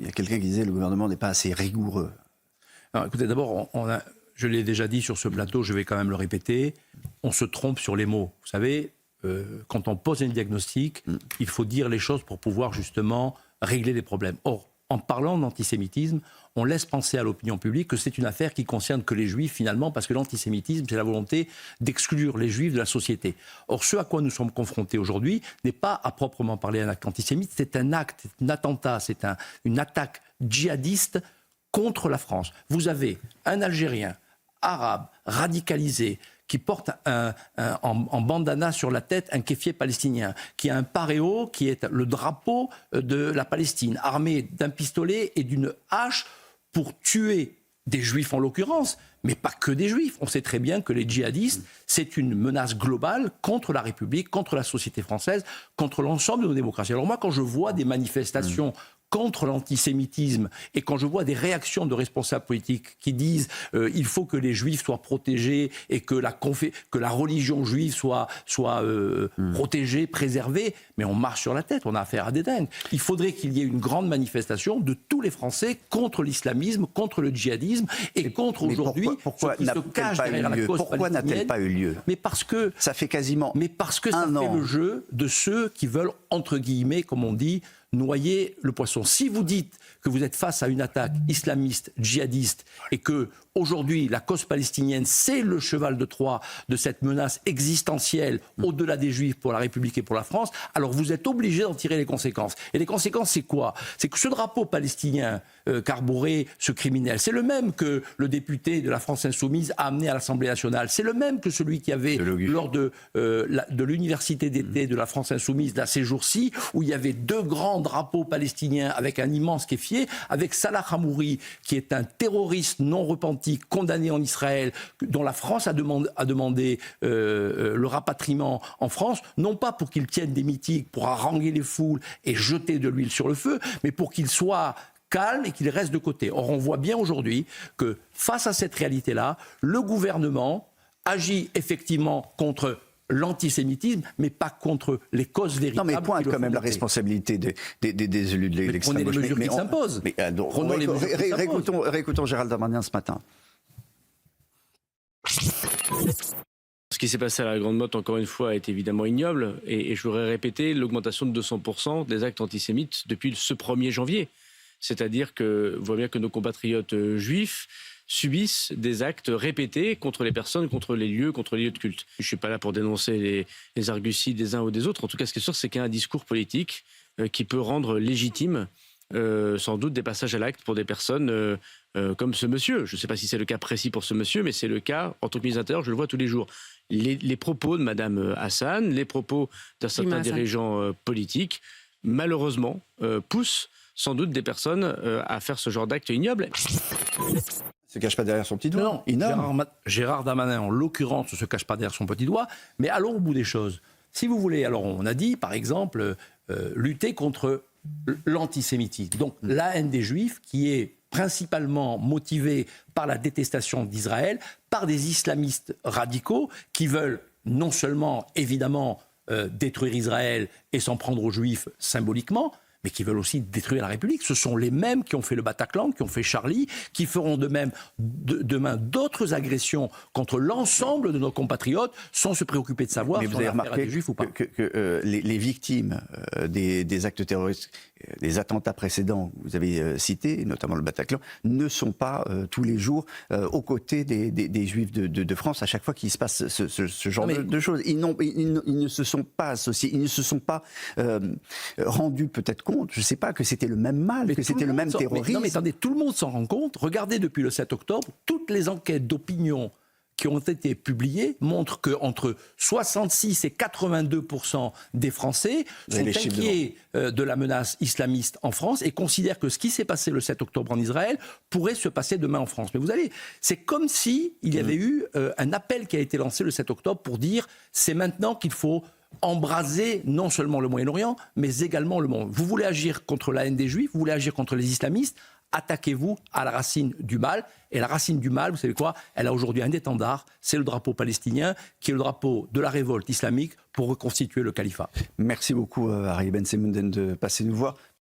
il y a quelqu'un qui disait que le gouvernement n'est pas assez rigoureux. Alors, écoutez, d'abord, je l'ai déjà dit sur ce plateau, je vais quand même le répéter, on se trompe sur les mots. Vous savez, quand on pose un diagnostic, il faut dire les choses pour pouvoir justement régler les problèmes. Or, en parlant d'antisémitisme, on laisse penser à l'opinion publique que c'est une affaire qui concerne que les juifs finalement, parce que l'antisémitisme, c'est la volonté d'exclure les juifs de la société. Or, ce à quoi nous sommes confrontés aujourd'hui n'est pas à proprement parler un acte antisémite, c'est un acte, un attentat, c'est une attaque djihadiste contre la France. Vous avez un Algérien arabe radicalisé qui porte en bandana sur la tête un kéfier palestinien, qui a un paréo qui est le drapeau de la Palestine, armé d'un pistolet et d'une hache pour tuer des juifs en l'occurrence, mais pas que des juifs. On sait très bien que les djihadistes, c'est une menace globale contre la République, contre la société française, contre l'ensemble de nos démocraties. Alors moi, quand je vois des manifestations contre l'antisémitisme et quand je vois des réactions de responsables politiques qui disent il faut que les juifs soient protégés et que la religion juive soit protégée, préservée, mais on marche sur la tête, on a affaire à des dingues. Il faudrait qu'il y ait une grande manifestation de tous les Français contre l'islamisme, contre le djihadisme et contre aujourd'hui pourquoi ceux qui se cachent derrière la cause Pourquoi n'a-t-elle pas eu lieu? Mais parce que ça fait quasiment ça fait le jeu de ceux qui veulent, entre guillemets, comme on dit, noyer le poisson. Si vous dites que vous êtes face à une attaque islamiste, djihadiste, et que aujourd'hui la cause palestinienne, c'est le cheval de Troie de cette menace existentielle au-delà des Juifs pour la République et pour la France, alors vous êtes obligé d'en tirer les conséquences. Et les conséquences, c'est quoi? C'est que ce drapeau palestinien qu'arborait ce criminel, c'est le même que le député de la France Insoumise a amené à l'Assemblée nationale. C'est le même que celui qui avait lors de l'université d'été de la France Insoumise, là, ces jours-ci, où il y avait deux grands drapeaux palestiniens avec un immense kéfier, avec Salah Hamouri, qui est un terroriste non repenti, condamné en Israël, dont la France a demandé le rapatriement en France, non pas pour qu'il tienne des meetings, pour haranguer les foules et jeter de l'huile sur le feu, mais pour qu'il soit calme et qu'il reste de côté. Or, on voit bien aujourd'hui que face à cette réalité-là, le gouvernement agit effectivement contre l'antisémitisme, mais pas contre les causes véritables. Non, mais pointe quand même la responsabilité des élus de l'extrême gauche. Prenez les mesures qui s'imposent. Réécoutons Gérald Darmanin ce matin. Ce qui s'est passé à la Grande Motte, encore une fois, est évidemment ignoble. Et je voudrais répéter l'augmentation de 200% des actes antisémites depuis ce 1er janvier. C'est-à-dire que, vous voyez bien que nos compatriotes juifs subissent des actes répétés contre les personnes, contre les lieux de culte. Je ne suis pas là pour dénoncer les arguties des uns ou des autres. En tout cas, ce qui est sûr, c'est qu'il y a un discours politique qui peut rendre légitime sans doute des passages à l'acte pour des personnes comme ce monsieur. Je ne sais pas si c'est le cas précis pour ce monsieur, mais c'est le cas, en tant que ministre de l'Intérieur, je le vois tous les jours. Les propos de Mme Hassan, les propos d'un certain dirigeant politique, malheureusement, poussent sans doute des personnes à faire ce genre d'acte ignoble. Il ne se cache pas derrière son petit doigt. Non, Gérard Darmanin, en l'occurrence, ne se cache pas derrière son petit doigt, mais allons au bout des choses. Si vous voulez, alors on a dit, par exemple, lutter contre l'antisémitisme. Donc la haine des Juifs qui est principalement motivée par la détestation d'Israël, par des islamistes radicaux qui veulent non seulement, évidemment, détruire Israël et s'en prendre aux Juifs symboliquement, mais qui veulent aussi détruire la République. Ce sont les mêmes qui ont fait le Bataclan, qui ont fait Charlie, qui feront de même demain d'autres agressions contre l'ensemble de nos compatriotes sans se préoccuper de savoir si on a affaire à des Juifs ou pas. Que les victimes des actes terroristes, des attentats précédents que vous avez cités, notamment le Bataclan, ne sont pas tous les jours aux côtés des Juifs de France à chaque fois qu'il se passe ce genre de choses. Ils ne se sont pas associés, ils ne se sont pas rendus peut-être compte, je ne sais pas, que c'était le même mal, que c'était le même terrorisme. Non mais attendez, tout le monde s'en rend compte. Regardez depuis le 7 octobre, toutes les enquêtes d'opinion qui ont été publiées montrent qu'entre 66 et 82% des Français sont inquiets de la menace islamiste en France et considèrent que ce qui s'est passé le 7 octobre en Israël pourrait se passer demain en France. Mais vous allez, c'est comme si il y avait eu un appel qui a été lancé le 7 octobre pour dire c'est maintenant qu'il faut embraser non seulement le Moyen-Orient, mais également le monde. Vous voulez agir contre la haine des Juifs, vous voulez agir contre les islamistes, attaquez-vous à la racine du mal. Et la racine du mal, vous savez quoi? Elle a aujourd'hui un étendard, c'est le drapeau palestinien, qui est le drapeau de la révolte islamique pour reconstituer le califat. Merci beaucoup, Arié Ben Semounen, de passer nous voir.